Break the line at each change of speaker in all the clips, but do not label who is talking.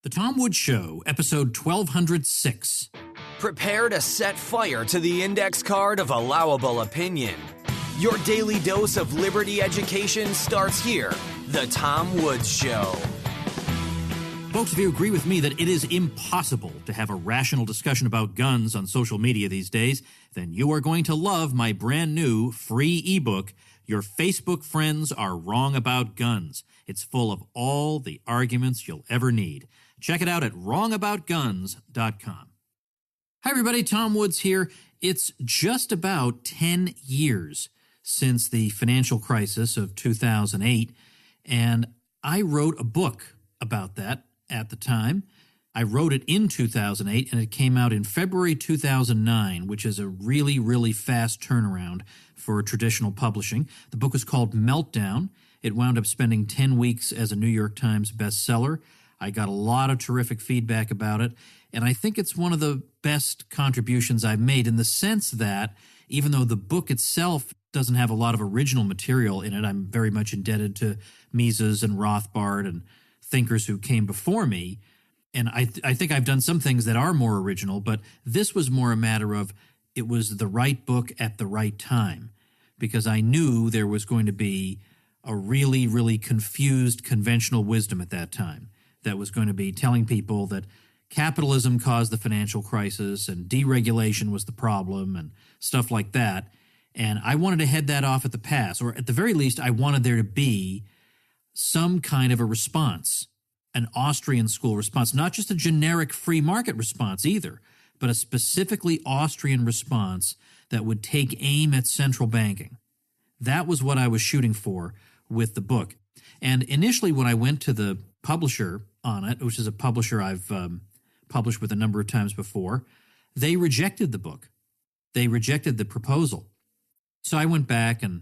The Tom Woods Show, episode 1206.
Prepare to set fire to the index card of allowable opinion. Your daily dose of liberty education starts here. The Tom Woods Show.
Folks, if you agree with me that it is impossible to have a rational discussion about guns on social media these days, then you are going to love my brand new free ebook, Your Facebook Friends Are Wrong About Guns. It's full of all the arguments you'll ever need. Check it out at wrongaboutguns.com. Hi, everybody. Tom Woods here. It's just about 10 years since the financial crisis of 2008, and I wrote a book about that at the time. I wrote it in 2008, and it came out in February 2009, which is a really, really fast turnaround for traditional publishing. The book was called Meltdown. It wound up spending 10 weeks as a New York Times bestseller. I got a lot of terrific feedback about it, and I think it's one of the best contributions I've made in the sense that even though the book itself doesn't have a lot of original material in it, I'm very much indebted to Mises and Rothbard and thinkers who came before me, and I think I've done some things that are more original, but this was more a matter of it was the right book at the right time, because I knew there was going to be a really, really confused conventional wisdom at that time that was going to be telling people that capitalism caused the financial crisis and deregulation was the problem and stuff like that. And I wanted to head that off at the pass, or at the very least, I wanted there to be some kind of a response, an Austrian school response, not just a generic free market response either, but a specifically Austrian response that would take aim at central banking. That was what I was shooting for with the book. And initially when I went to the publisher on it, which is a publisher I've published with a number of times before, they rejected the book. They rejected the proposal. So I went back and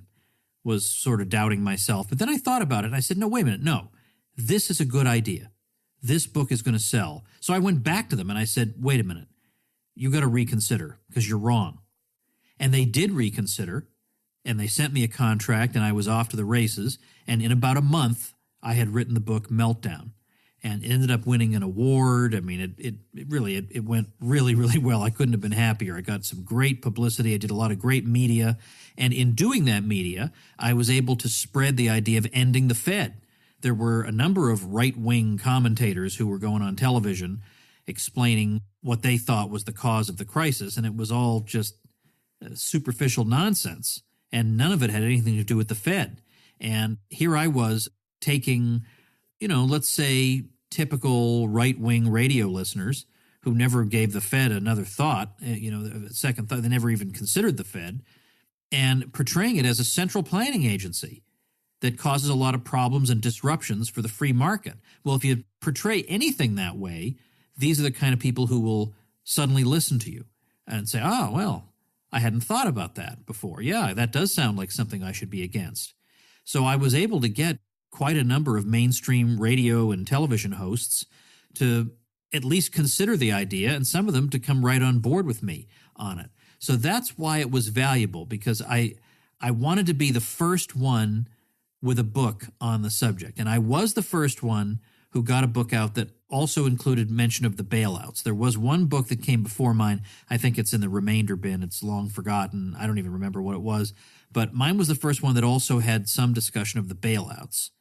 was sort of doubting myself. But then I thought about it, and I said, no, wait a minute, no. This is a good idea. This book is going to sell. So I went back to them and I said, wait a minute. You got to reconsider because you're wrong. And they did reconsider, and they sent me a contract, and I was off to the races. And in about a month, I had written the book Meltdown, and it ended up winning an award. I mean, it went really, really well. I couldn't have been happier. I got some great publicity. I did a lot of great media. And in doing that media, I was able to spread the idea of ending the Fed. There were a number of right-wing commentators who were going on television explaining what they thought was the cause of the crisis, and it was all just superficial nonsense, and none of it had anything to do with the Fed. And here I was taking, let's say typical right-wing radio listeners who never gave the Fed another thought, a second thought, they never even considered the Fed, and portraying it as a central planning agency that causes a lot of problems and disruptions for the free market. Well, if you portray anything that way, these are the kind of people who will suddenly listen to you and say, oh, well, I hadn't thought about that before. Yeah, that does sound like something I should be against. So I was able to get quite a number of mainstream radio and television hosts to at least consider the idea, and some of them to come right on board with me on it. So that's why it was valuable, because I wanted to be the first one with a book on the subject. And I was the first one who got a book out that also included mention of the bailouts. There was one book that came before mine. I think it's in the remainder bin. It's long forgotten. I don't even remember what it was. But mine was the first one that also had some discussion of the bailouts.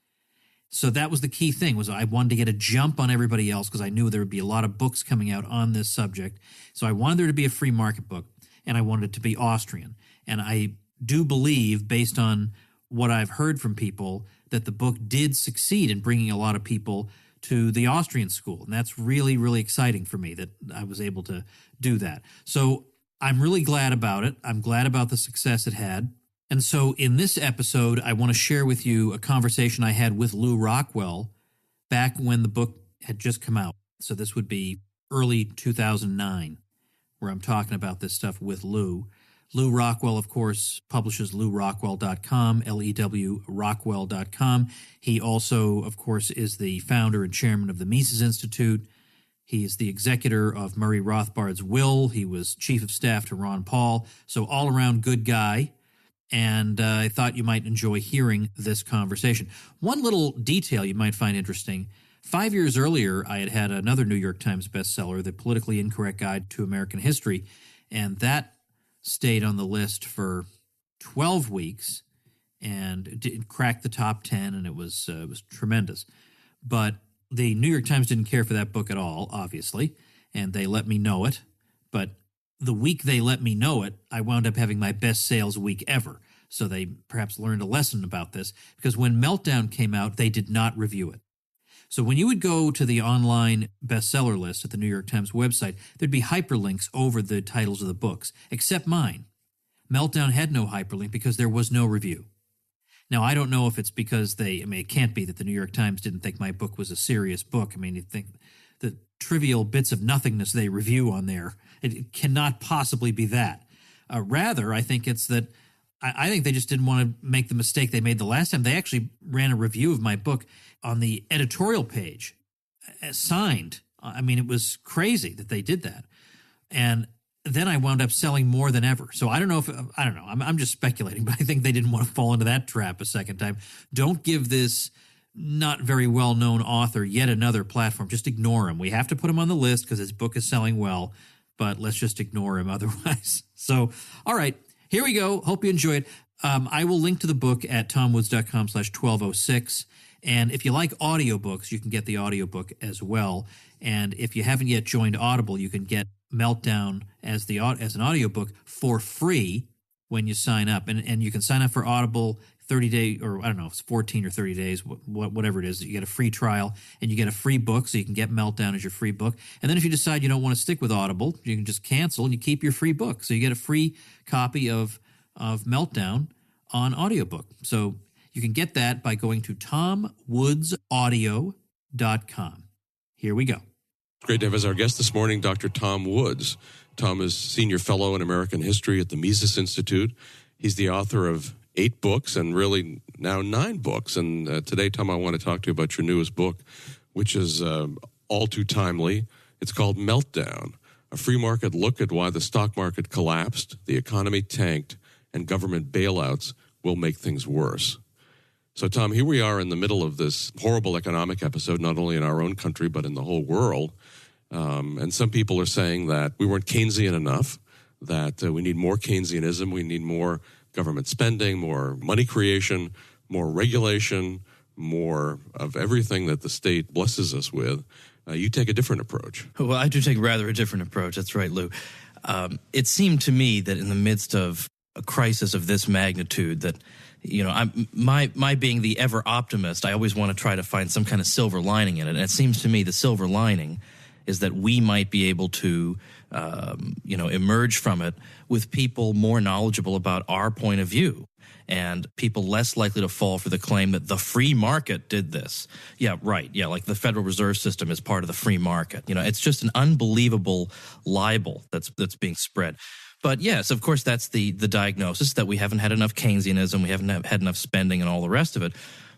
So that was the key thing, was I wanted to get a jump on everybody else because I knew there would be a lot of books coming out on this subject. So I wanted there to be a free market book, and I wanted it to be Austrian. And I do believe, based on what I've heard from people, that the book did succeed in bringing a lot of people to the Austrian school. And that's really, really exciting for me that I was able to do that. So I'm really glad about it. I'm glad about the success it had. And so in this episode, I want to share with you a conversation I had with Lew Rockwell back when the book had just come out. So this would be early 2009, where I'm talking about this stuff with Lew. Lew Rockwell, of course, publishes LewRockwell.com, L-E-W Rockwell.com. He also, of course, is the founder and chairman of the Mises Institute. He is the executor of Murray Rothbard's will. He was chief of staff to Ron Paul. So all-around good guy. And I thought you might enjoy hearing this conversation. One little detail you might find interesting. 5 years earlier, I had another New York Times bestseller, The Politically Incorrect Guide to American History, and that stayed on the list for 12 weeks and it cracked the top 10, and it was tremendous. But the New York Times didn't care for that book at all, obviously, and they let me know it. But the week they let me know it, I wound up having my best sales week ever. So they perhaps learned a lesson about this, because when Meltdown came out, they did not review it. So when you would go to the online bestseller list at the New York Times website, there'd be hyperlinks over the titles of the books, except mine. Meltdown had no hyperlink because there was no review. Now, I don't know if it's because it can't be that the New York Times didn't think my book was a serious book. I mean, you think the trivial bits of nothingness they review on there, it cannot possibly be that. Rather, I think it's that I think they just didn't want to make the mistake they made the last time. They actually ran a review of my book on the editorial page, signed. I mean, it was crazy that they did that. And then I wound up selling more than ever. So I don't know. I'm just speculating, but I think they didn't want to fall into that trap a second time. Don't give this not very well-known author yet another platform. Just ignore him. We have to put him on the list because his book is selling well, but let's just ignore him otherwise. So, all right. Here we go. Hope you enjoy it. I will link to the book at tomwoods.com/1206. And if you like audiobooks, you can get the audiobook as well. And if you haven't yet joined Audible, you can get Meltdown as an audiobook for free when you sign up. And you can sign up for Audible 30-day, or I don't know if it's 14 or 30 days, whatever it is. You get a free trial and you get a free book, so you can get Meltdown as your free book. And then if you decide you don't want to stick with Audible, you can just cancel and you keep your free book. So you get a free copy of Meltdown on audiobook. So you can get that by going to tomwoodsaudio.com. Here we go.
Great to have as our guest this morning Dr. Tom Woods. Tom is Senior Fellow in American History at the Mises Institute. He's the author of 8 books and really now 9 books. And today, Tom, I want to talk to you about your newest book, which is all too timely. It's called Meltdown, a free market look at why the stock market collapsed, the economy tanked, and government bailouts will make things worse. So, Tom, here we are in the middle of this horrible economic episode, not only in our own country, but in the whole world. And some people are saying that we weren't Keynesian enough, that we need more Keynesianism, we need more government spending, more money creation, more regulation, more of everything that the state blesses us with. You take a different approach.
Well, I do take rather a different approach. That's right, Lou. It seemed to me that in the midst of a crisis of this magnitude that, you know, my being the ever optimist, I always want to try to find some kind of silver lining in it. And it seems to me the silver lining is that we might be able to, emerge from it with people more knowledgeable about our point of view and people less likely to fall for the claim that the free market did this. Yeah, right. Yeah, like the Federal Reserve System is part of the free market. You know, it's just an unbelievable libel that's being spread. But yes, of course, that's the diagnosis, that we haven't had enough Keynesianism, we haven't had enough spending and all the rest of it.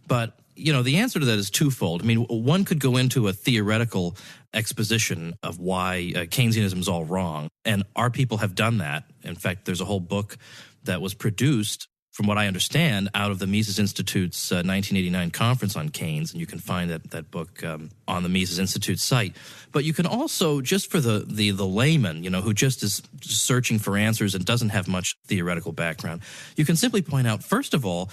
But, you know, the answer to that is twofold. I mean, one could go into a theoretical exposition of why Keynesianism is all wrong, and our people have done that. In fact, there's a whole book that was produced, from what I understand, out of the Mises Institute's 1989 conference on Keynes, and you can find that book on the Mises Institute site. But you can also, just for the layman, you know, who just is searching for answers and doesn't have much theoretical background, you can simply point out, first of all,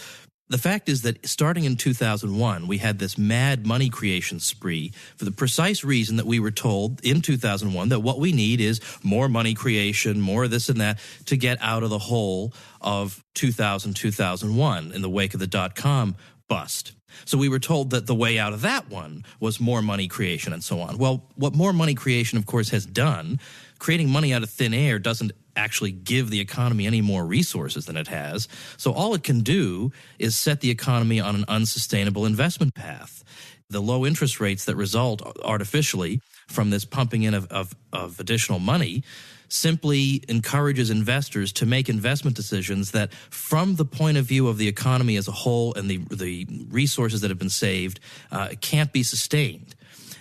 the fact is that starting in 2001, we had this mad money creation spree for the precise reason that we were told in 2001 that what we need is more money creation, more this and that, to get out of the hole of 2001 in the wake of the dot-com bust. So we were told that the way out of that one was more money creation and so on. Well, what more money creation, of course, has done, creating money out of thin air doesn't actually give the economy any more resources than it has. So all it can do is set the economy on an unsustainable investment path. The low interest rates that result artificially from this pumping in of additional money simply encourages investors to make investment decisions that, from the point of view of the economy as a whole and the resources that have been saved, can't be sustained.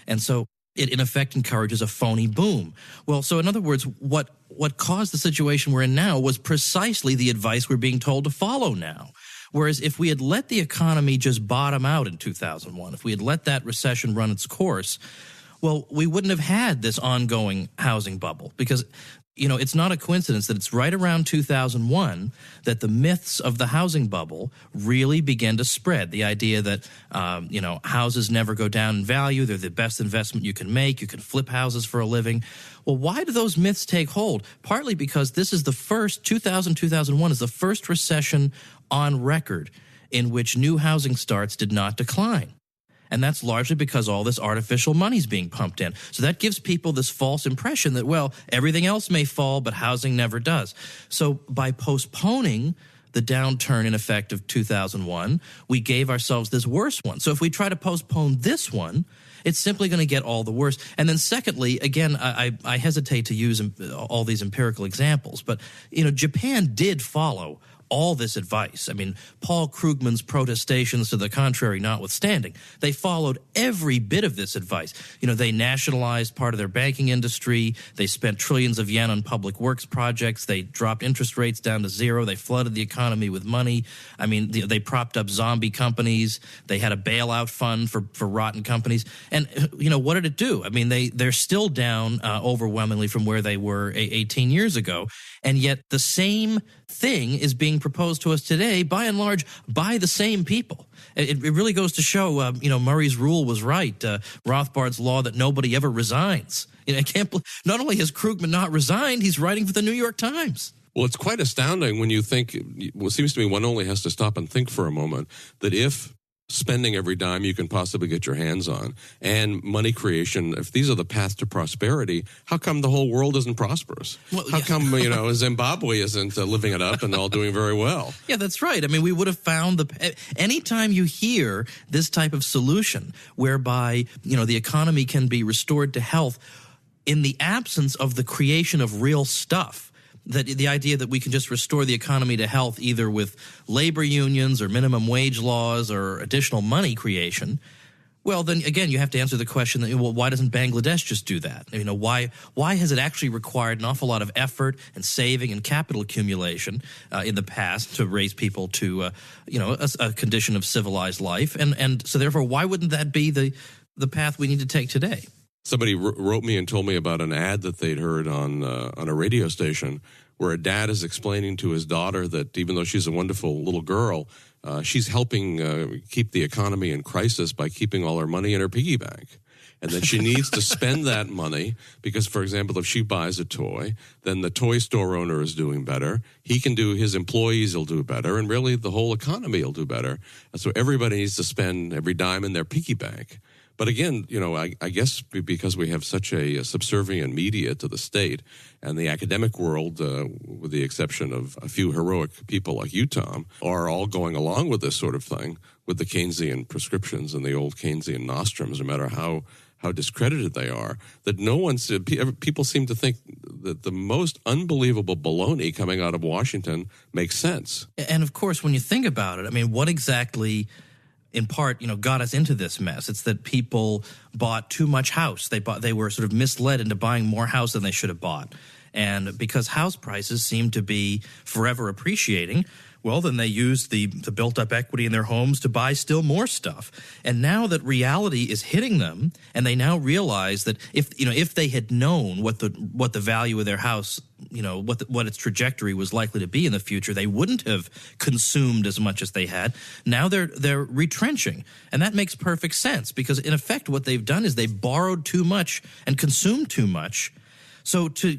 And so it, in effect, encourages a phony boom. Well, so in other words, what caused the situation we're in now was precisely the advice we're being told to follow now, Whereas if we had let the economy just bottom out in 2001, if we had let that recession run its course, well, we wouldn't have had this ongoing housing bubble because, it's not a coincidence that it's right around 2001 that the myths of the housing bubble really began to spread. The idea that, houses never go down in value. They're the best investment you can make. You can flip houses for a living. Well, why do those myths take hold? Partly because this is the first, 2001 is the first recession on record in which new housing starts did not decline. And that's largely because all this artificial money is being pumped in. So that gives people this false impression that, well, everything else may fall, but housing never does. So by postponing the downturn in effect of 2001, we gave ourselves this worse one. So if we try to postpone this one, it's simply going to get all the worse. And then secondly, again, I hesitate to use all these empirical examples, but, Japan did follow all this advice. I mean, Paul Krugman's protestations to the contrary notwithstanding, they followed every bit of this advice. They nationalized part of their banking industry. They spent trillions of yen on public works projects. They dropped interest rates down to zero. They flooded the economy with money. I mean, they propped up zombie companies. They had a bailout fund for rotten companies. And, what did it do? I mean, they're still down overwhelmingly from where they were 18 years ago. And yet the same thing is being proposed to us today, by and large, by the same people. It really goes to show, Murray's rule was right. Rothbard's law that nobody ever resigns. I can't believe, not only has Krugman not resigned, he's writing for the New York Times.
Well, it's quite astounding when you think, it seems to me one only has to stop and think for a moment, that if spending every dime you can possibly get your hands on and money creation, if these are the path to prosperity, how come the whole world isn't prosperous? Well, how come, Zimbabwe isn't living it up and all doing very well?
Yeah, that's right. I mean, we would have found anytime you hear this type of solution whereby, the economy can be restored to health in the absence of the creation of real stuff, that the idea that we can just restore the economy to health either with labor unions or minimum wage laws or additional money creation, well, then again, you have to answer the question that, well, why doesn't Bangladesh just do that? Why has it actually required an awful lot of effort and saving and capital accumulation in the past to raise people to, a condition of civilized life? And so therefore, why wouldn't that be the path we need to take today?
Somebody wrote me and told me about an ad that they'd heard on a radio station where a dad is explaining to his daughter that even though she's a wonderful little girl, she's helping keep the economy in crisis by keeping all her money in her piggy bank. And then she needs to spend that money because, for example, if she buys a toy, then the toy store owner is doing better. He can do, his employees will do better, and really the whole economy will do better. And so everybody needs to spend every dime in their piggy bank. But again, I guess because we have such a subservient media to the state and the academic world, with the exception of a few heroic people like you, Tom, are all going along with this sort of thing, with the Keynesian prescriptions and the old Keynesian nostrums, no matter how discredited they are, that people seem to think that the most unbelievable baloney coming out of Washington makes sense.
And of course, when you think about it, I mean, what exactly in part, got us into this mess? It's that people bought too much house. They were sort of misled into buying more house than they should have bought. And because house prices seem to be forever appreciating, well, then they used the built-up equity in their homes to buy still more stuff. And now that reality is hitting them, and they now realize that if they had known what the value of their house, what its trajectory was likely to be in the future, they wouldn't have consumed as much as they had. Now they're retrenching, and that makes perfect sense because in effect what they've done is they've borrowed too much and consumed too much. So to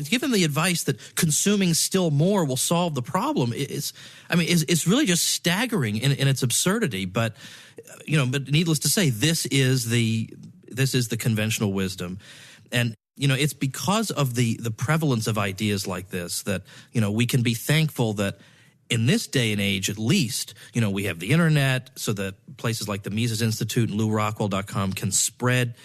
give them the advice that consuming still more will solve the problem it's really just staggering in its absurdity. But needless to say, this is the conventional wisdom, and it's because of the prevalence of ideas like this that we can be thankful that in this day and age, at least, we have the internet so that places like the Mises Institute and LewRockwell.com can spread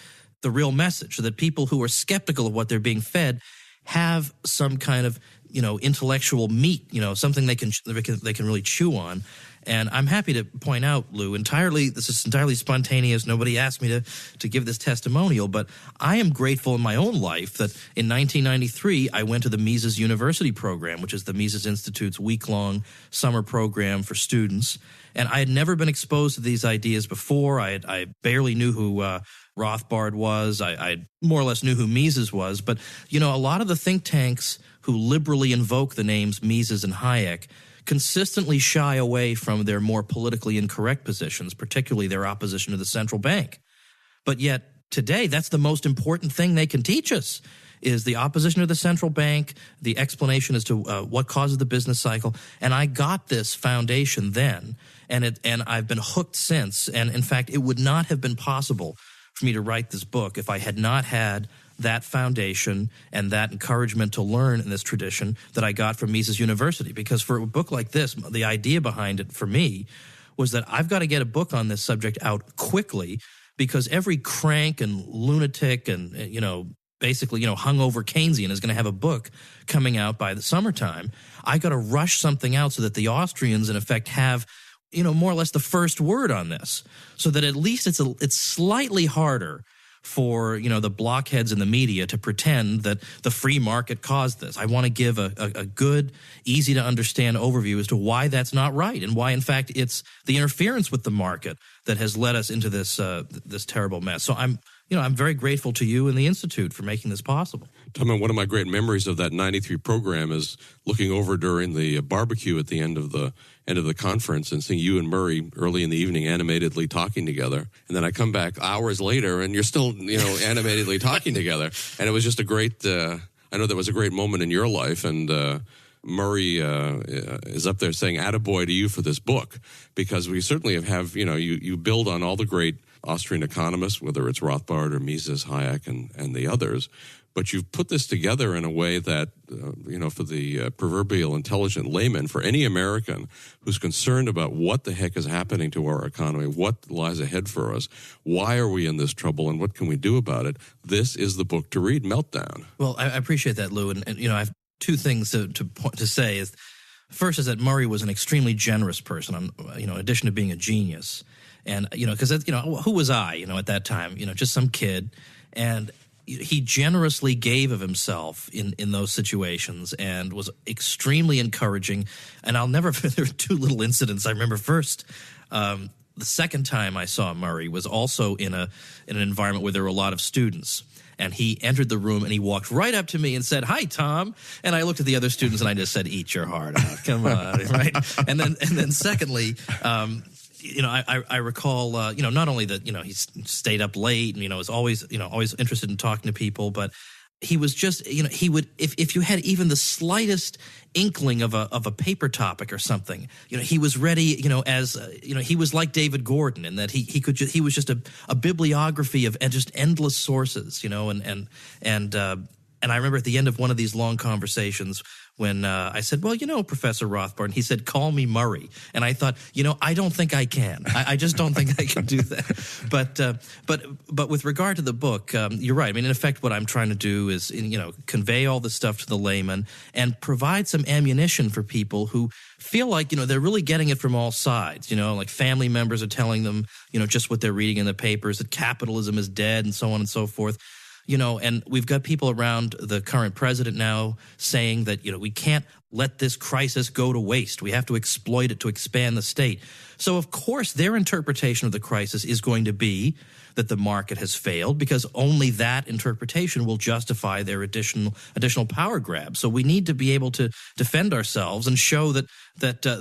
the real message so that people who are skeptical of what they're being fed have some kind of intellectual meat, something they can really chew on. And I'm happy to point out, Lou, this is entirely spontaneous. Nobody asked me to give this testimonial, but I am grateful in my own life that in 1993 I went to the Mises University program, which is the Mises Institute's week-long summer program for students. And I had never been exposed to these ideas before. I barely knew who Rothbard was. I more or less knew who Mises was. But, a lot of the think tanks who liberally invoke the names Mises and Hayek consistently shy away from their more politically incorrect positions, particularly their opposition to the central bank. But yet today, that's the most important thing they can teach us, is the opposition to the central bank, the explanation as to what causes the business cycle. And I got this foundation then, and I've been hooked since. And in fact, it would not have been possible for me to write this book if I had not had that foundation and that encouragement to learn in this tradition that I got from Mises University. Because for a book like this, the idea behind it for me was that I've got to get a book on this subject out quickly, because every crank and lunatic and, basically, hungover Keynesian is going to have a book coming out by the summertime. I got to rush something out so that the Austrians, in effect, have, more or less the first word on this, so that at least it's slightly harder for, the blockheads in the media to pretend that the free market caused this. I want to give a good, easy to understand overview as to why that's not right, and why, in fact, it's the interference with the market that has led us into this terrible mess. So I'm very grateful to you and the Institute for making this possible.
Tom, one of my great memories of that 93 program is looking over during the barbecue at the end of the conference and seeing you and Murray early in the evening animatedly talking together. And then I come back hours later and you're still, animatedly talking together. And it was just a great, I know that was a great moment in your life. And Murray is up there saying, attaboy to you for this book, because we certainly have you build on all the great Austrian economists, whether it's Rothbard or Mises, Hayek, and the others. But you've put this together in a way that, for the proverbial intelligent layman, for any American who's concerned about what the heck is happening to our economy, what lies ahead for us, why are we in this trouble, and what can we do about it, this is the book to read, Meltdown.
Well, I appreciate that, Lou. And I have two things to say. Is first is that Murray was an extremely generous person, in addition to being a genius. And, because, who was I, at that time, just some kid. And he generously gave of himself in those situations and was extremely encouraging. And I'll never, there were two little incidents. I remember first, the second time I saw Murray was also in an environment where there were a lot of students. And he entered the room and he walked right up to me and said, "Hi, Tom." And I looked at the other students and I just said, "Eat your heart out. Come on." Right. And then secondly, I recall, not only that, he stayed up late and, was always interested in talking to people, but he was just, he would, if you had even the slightest inkling of a paper topic or something, he was ready, he was like David Gordon in that he was just a bibliography of just endless sources, and I remember at the end of one of these long conversations when I said, "Well, Professor Rothbard," and he said, "Call me Murray." And I thought, I don't think I can. I just don't think I can do that. But with regard to the book, you're right. I mean, in effect, what I'm trying to do is, convey all this stuff to the layman and provide some ammunition for people who feel like, they're really getting it from all sides. Like family members are telling them, just what they're reading in the papers, that capitalism is dead and so on and so forth. And we've got people around the current president now saying that, we can't let this crisis go to waste. We have to exploit it to expand the state. So, of course, their interpretation of the crisis is going to be that the market has failed, because only that interpretation will justify their additional power grab. So we need to be able to defend ourselves and show that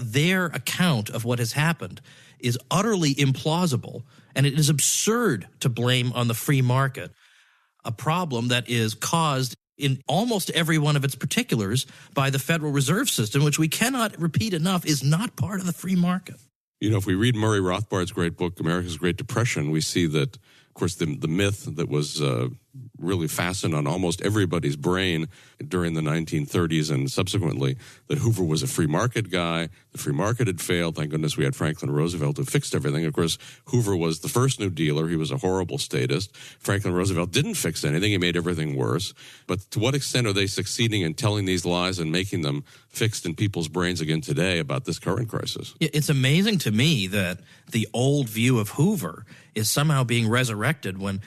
their account of what has happened is utterly implausible, and it is absurd to blame on the free market a problem that is caused in almost every one of its particulars by the Federal Reserve System, which we cannot repeat enough is not part of the free market.
If we read Murray Rothbard's great book, America's Great Depression, we see that, of course, the myth that was really fastened on almost everybody's brain during the 1930s and subsequently, that Hoover was a free market guy. The free market had failed. Thank goodness we had Franklin Roosevelt who fixed everything. Of course, Hoover was the first New Dealer. He was a horrible statist. Franklin Roosevelt didn't fix anything. He made everything worse. But to what extent are they succeeding in telling these lies and making them fixed in people's brains again today about this current crisis?
It's amazing to me that the old view of Hoover is somehow being resurrected when,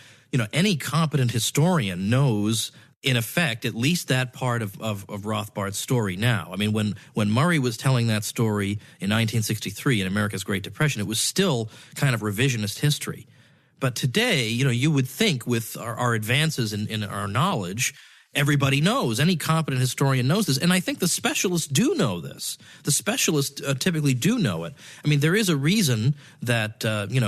any competent historian knows, in effect, at least that part of Rothbard's story now. I mean, when Murray was telling that story in 1963 in America's Great Depression, it was still kind of revisionist history. But today, you would think with our advances in our knowledge, everybody knows. Any competent historian knows this. And I think the specialists do know this. The specialists typically do know it. I mean, there is a reason that,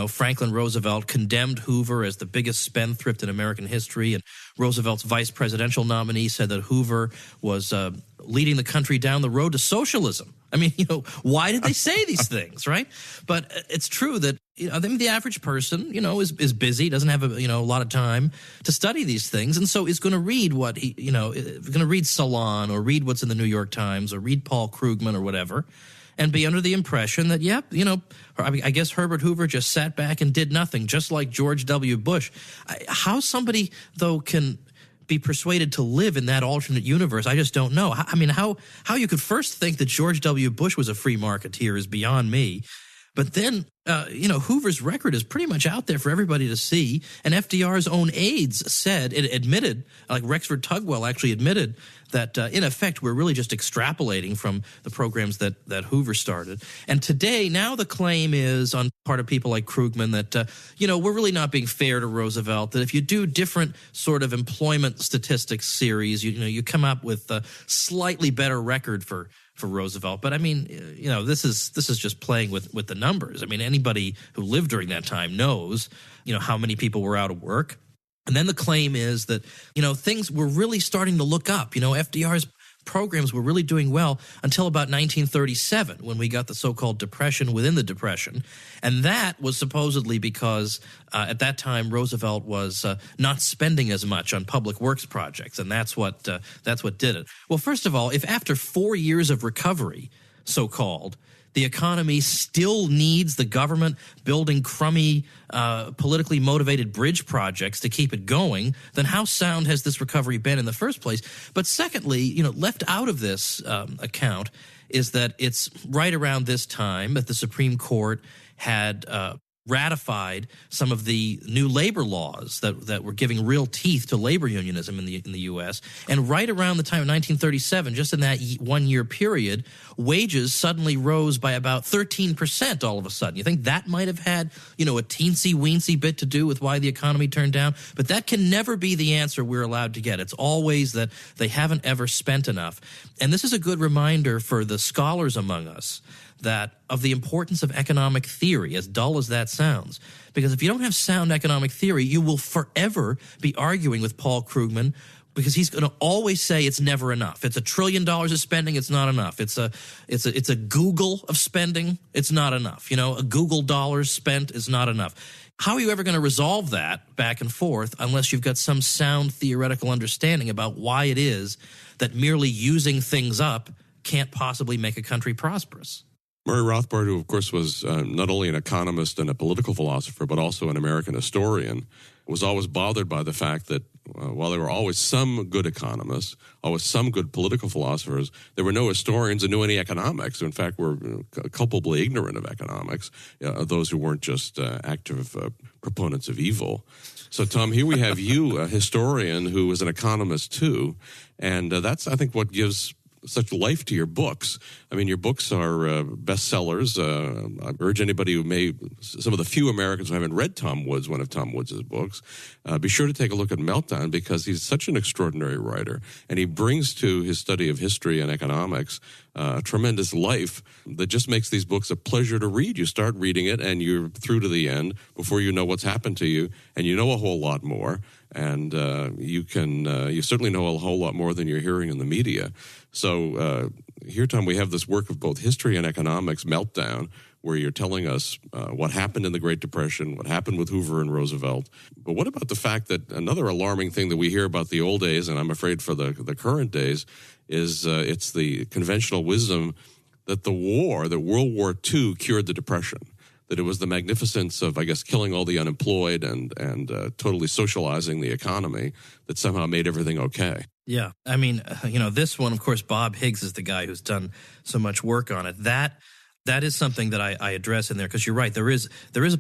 Franklin Roosevelt condemned Hoover as the biggest spendthrift in American history. And Roosevelt's vice presidential nominee said that Hoover was leading the country down the road to socialism. I mean, why did they say these things, right? But it's true that, I think the average person, is busy, doesn't have a lot of time to study these things, and so is going to read what going to read Salon or read what's in the New York Times or read Paul Krugman or whatever, and be under the impression that, I guess Herbert Hoover just sat back and did nothing, just like George W. Bush. How somebody, though, can be persuaded to live in that alternate universe, I just don't know. I mean, how you could first think that George W. Bush was a free marketeer is beyond me. But then, Hoover's record is pretty much out there for everybody to see. And FDR's own aides admitted, like Rexford Tugwell actually admitted, that in effect we're really just extrapolating from the programs that Hoover started. And today, now the claim is on part of people like Krugman that, we're really not being fair to Roosevelt, that if you do different sort of employment statistics series, you come up with a slightly better record for Roosevelt. But I mean, this is just playing with the numbers. I mean, anybody who lived during that time knows, how many people were out of work. And then the claim is that, things were really starting to look up. FDR's programs were really doing well until about 1937 when we got the so-called Depression within the Depression. And that was supposedly because at that time Roosevelt was not spending as much on public works projects, and that's what did it. Well, first of all, if after 4 years of recovery, so-called, the economy still needs the government building crummy, politically motivated bridge projects to keep it going, then how sound has this recovery been in the first place? But secondly, left out of this account is that it's right around this time that the Supreme Court had ratified some of the new labor laws that were giving real teeth to labor unionism in the U.S. And right around the time of 1937, just in that 1 year period, wages suddenly rose by about 13% all of a sudden. You think that might have had, a teensy-weensy bit to do with why the economy turned down? But that can never be the answer we're allowed to get. It's always that they haven't ever spent enough. And this is a good reminder for the scholars among us that of the importance of economic theory, as dull as that sounds. Because if you don't have sound economic theory, you will forever be arguing with Paul Krugman, because he's going to always say it's never enough. It's $1 trillion of spending, it's not enough. It's a Google of spending, it's not enough. A Google dollars spent is not enough. How are you ever going to resolve that back and forth unless you've got some sound theoretical understanding about why it is that merely using things up can't possibly make a country prosperous?
Murray Rothbard, who of course was not only an economist and a political philosopher, but also an American historian, was always bothered by the fact that while there were always some good economists, always some good political philosophers, there were no historians who knew any economics, who in fact were culpably ignorant of economics, those who weren't just active proponents of evil. So, Tom, here we have you, a historian who is an economist too, and that's, I think, what gives such life to your books. I mean, your books are bestsellers. I urge anybody some of the few Americans who haven't read Tom Woods, one of Tom Woods' books, be sure to take a look at Meltdown, because he's such an extraordinary writer, and he brings to his study of history and economics a tremendous life that just makes these books a pleasure to read. You start reading it, and you're through to the end before you know what's happened to you, and you know a whole lot more. And you certainly know a whole lot more than you're hearing in the media. So here, Tom, we have this work of both history and economics, Meltdown, where you're telling us what happened in the Great Depression, what happened with Hoover and Roosevelt. But what about the fact that another alarming thing that we hear about the old days, and I'm afraid for the current days, is it's the conventional wisdom that World War II cured the Depression, that it was the magnificence of, I guess, killing all the unemployed and totally socializing the economy that somehow made everything okay.
Yeah. I mean, this one, of course, Bob Higgs is the guy who's done so much work on it. That is something that I address in there, because you're right. There is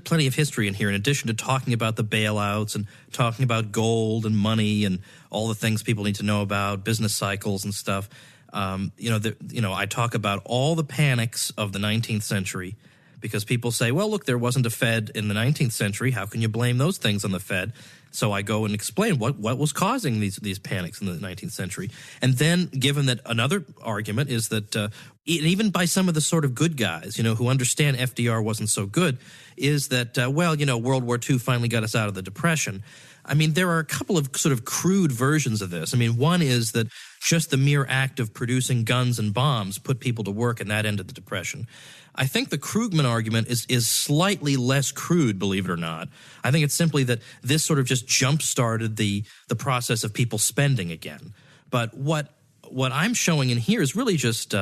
plenty of history in here, in addition to talking about the bailouts and talking about gold and money and all the things people need to know about, business cycles and stuff. I talk about all the panics of the 19th century, because people say, well, look, there wasn't a Fed in the 19th century. How can you blame those things on the Fed? So I go and explain what was causing these panics in the 19th century. And then, given that another argument is that even by some of the sort of good guys, who understand FDR wasn't so good, is that, World War II finally got us out of the Depression. I mean, there are a couple of sort of crude versions of this. I mean, one is that just the mere act of producing guns and bombs put people to work, and that ended the Depression. I think the Krugman argument is slightly less crude, believe it or not. I think it's simply that this sort of just jump-started the process of people spending again. But what I'm showing in here is really just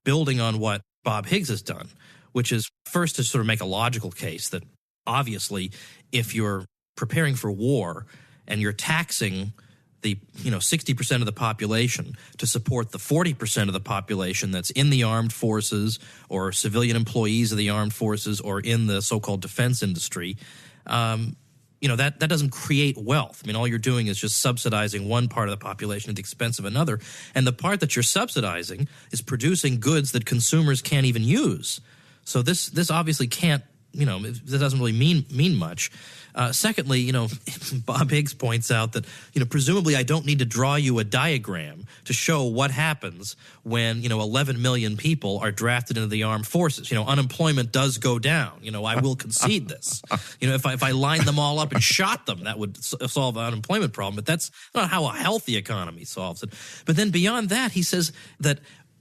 building on what Bob Higgs has done, which is first to sort of make a logical case that obviously if you're preparing for war and you're taxing the 60% of the population to support the 40% of the population that's in the armed forces or civilian employees of the armed forces or in the so-called defense industry, that doesn't create wealth. I mean, all you're doing is just subsidizing one part of the population at the expense of another. And the part that you're subsidizing is producing goods that consumers can't even use. So this obviously can't, that doesn't really mean much. Secondly, Bob Higgs points out that, presumably I don't need to draw you a diagram to show what happens when, 11 million people are drafted into the armed forces. Unemployment does go down. I will concede this. If I lined them all up and shot them, that would solve the unemployment problem. But that's not how a healthy economy solves it. But then beyond that, he says that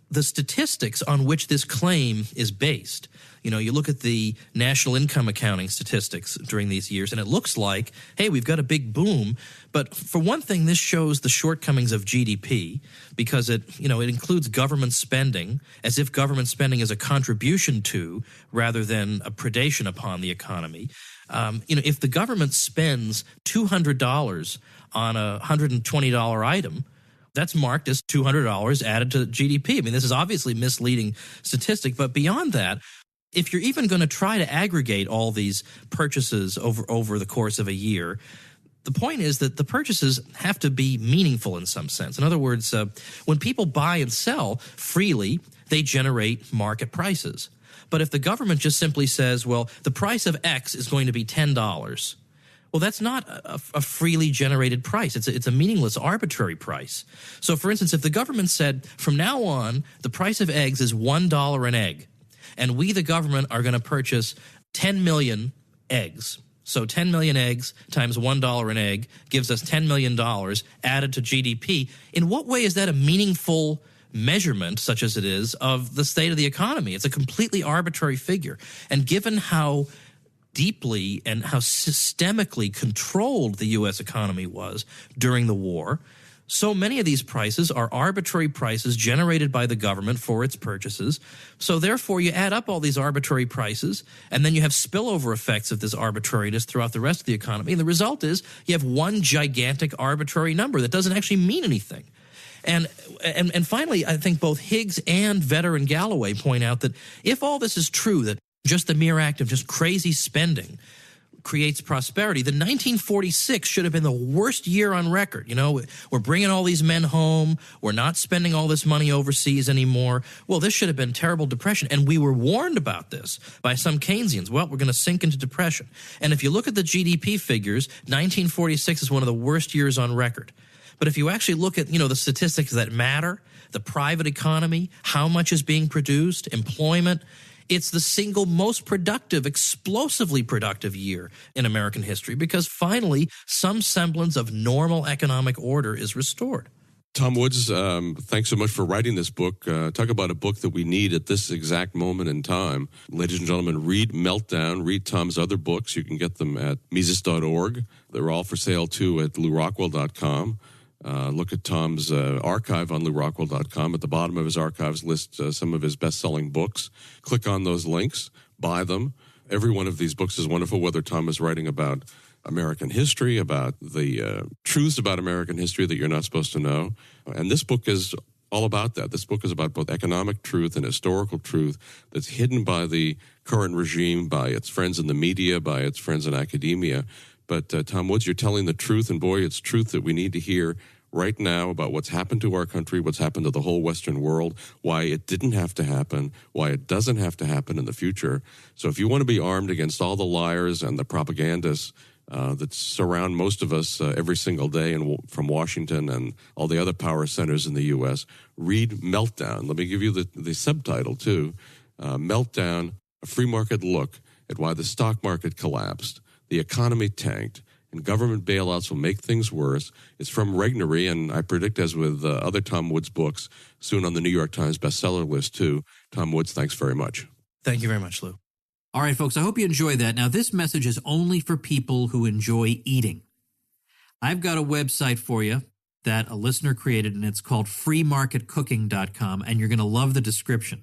the statistics on which this claim is based, you look at the national income accounting statistics during these years, and it looks like, hey, we've got a big boom. But for one thing, this shows the shortcomings of GDP, because it includes government spending as if government spending is a contribution to rather than a predation upon the economy. If the government spends $200 on a $120 item, that's marked as $200 added to GDP. I mean, this is obviously misleading statistic, but beyond that, if you're even going to try to aggregate all these purchases over the course of a year, the point is that the purchases have to be meaningful in some sense. In other words, when people buy and sell freely, they generate market prices. But if the government just simply says, well, the price of X is going to be $10, well, that's not a freely generated price. It's a meaningless, arbitrary price. So, for instance, if the government said, from now on, the price of eggs is $1 an egg, and we, the government, are going to purchase 10 million eggs. So 10 million eggs times $1 an egg gives us $10 million added to GDP. In what way is that a meaningful measurement, such as it is, of the state of the economy? It's a completely arbitrary figure. And given how deeply and how systemically controlled the U.S. economy was during the war, so many of these prices are arbitrary prices generated by the government for its purchases. So therefore, you add up all these arbitrary prices, and then you have spillover effects of this arbitrariness throughout the rest of the economy. And the result is you have one gigantic arbitrary number that doesn't actually mean anything. And finally, I think both Higgs and Vetter Galloway point out that if all this is true, that just the mere act of just crazy spending creates prosperity, then 1946 should have been the worst year on record. We're bringing all these men home. We're not spending all this money overseas anymore. Well, this should have been terrible depression. And we were warned about this by some Keynesians. Well, we're going to sink into depression. And if you look at the GDP figures, 1946 is one of the worst years on record. But if you actually look at, the statistics that matter, the private economy, how much is being produced, employment, it's the single most productive, explosively productive year in American history, because finally some semblance of normal economic order is restored.
Tom Woods, thanks so much for writing this book. Talk about a book that we need at this exact moment in time. Ladies and gentlemen, read Meltdown. Read Tom's other books. You can get them at Mises.org. They're all for sale, too, at LewRockwell.com. Look at Tom's archive on LewRockwell.com. At the bottom of his archives lists some of his best-selling books. Click on those links. Buy them. Every one of these books is wonderful, whether Tom is writing about American history, about the truths about American history that you're not supposed to know. And this book is all about that. This book is about both economic truth and historical truth that's hidden by the current regime, by its friends in the media, by its friends in academia. But Tom Woods, you're telling the truth, and boy, it's truth that we need to hear right now about what's happened to our country, what's happened to the whole Western world, why it didn't have to happen, why it doesn't have to happen in the future. So if you want to be armed against all the liars and the propagandists that surround most of us every single day from Washington and all the other power centers in the U.S., read Meltdown. Let me give you the subtitle, too. Meltdown, a free market look at why the stock market collapsed, the economy tanked, and government bailouts will make things worse. It's from Regnery, and I predict, as with other Tom Woods books, soon on the New York Times bestseller list, too. Tom Woods, thanks very much.
Thank you very much, Lew.
All right, folks, I hope you enjoy that. Now, this message is only for people who enjoy eating. I've got a website for you that a listener created, and it's called freemarketcooking.com, and you're going to love the description.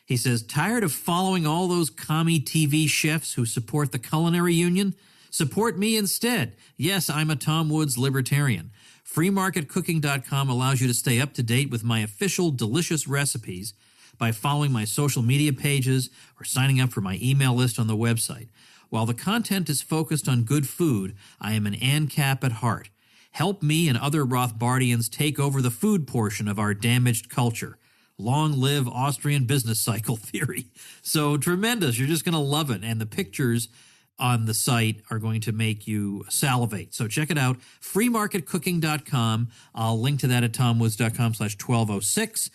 He says, tired of following all those commie TV chefs who support the culinary union? Support me instead. Yes, I'm a Tom Woods libertarian. Freemarketcooking.com allows you to stay up to date with my official delicious recipes by following my social media pages or signing up for my email list on the website. While the content is focused on good food, I am an ANCAP at heart. Help me and other Rothbardians take over the food portion of our damaged culture. Long live Austrian business cycle theory. So tremendous. You're just going to love it. And the pictures on the site are going to make you salivate. So check it out, freemarketcooking.com. I'll link to that at tomwoods.com/1206.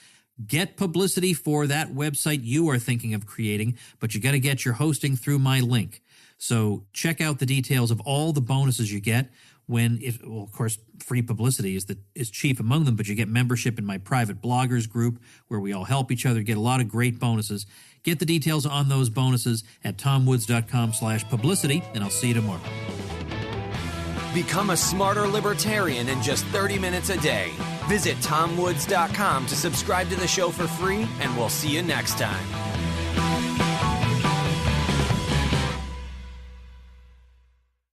Get publicity for that website you are thinking of creating, but you got to get your hosting through my link. So check out the details of all the bonuses you get of course, free publicity is chief among them, but you get membership in my private bloggers group where we all help each other, get a lot of great bonuses. Get the details on those bonuses at tomwoods.com/publicity, and I'll see you tomorrow.
Become a smarter libertarian in just 30 minutes a day. Visit tomwoods.com to subscribe to the show for free, and we'll see you next time.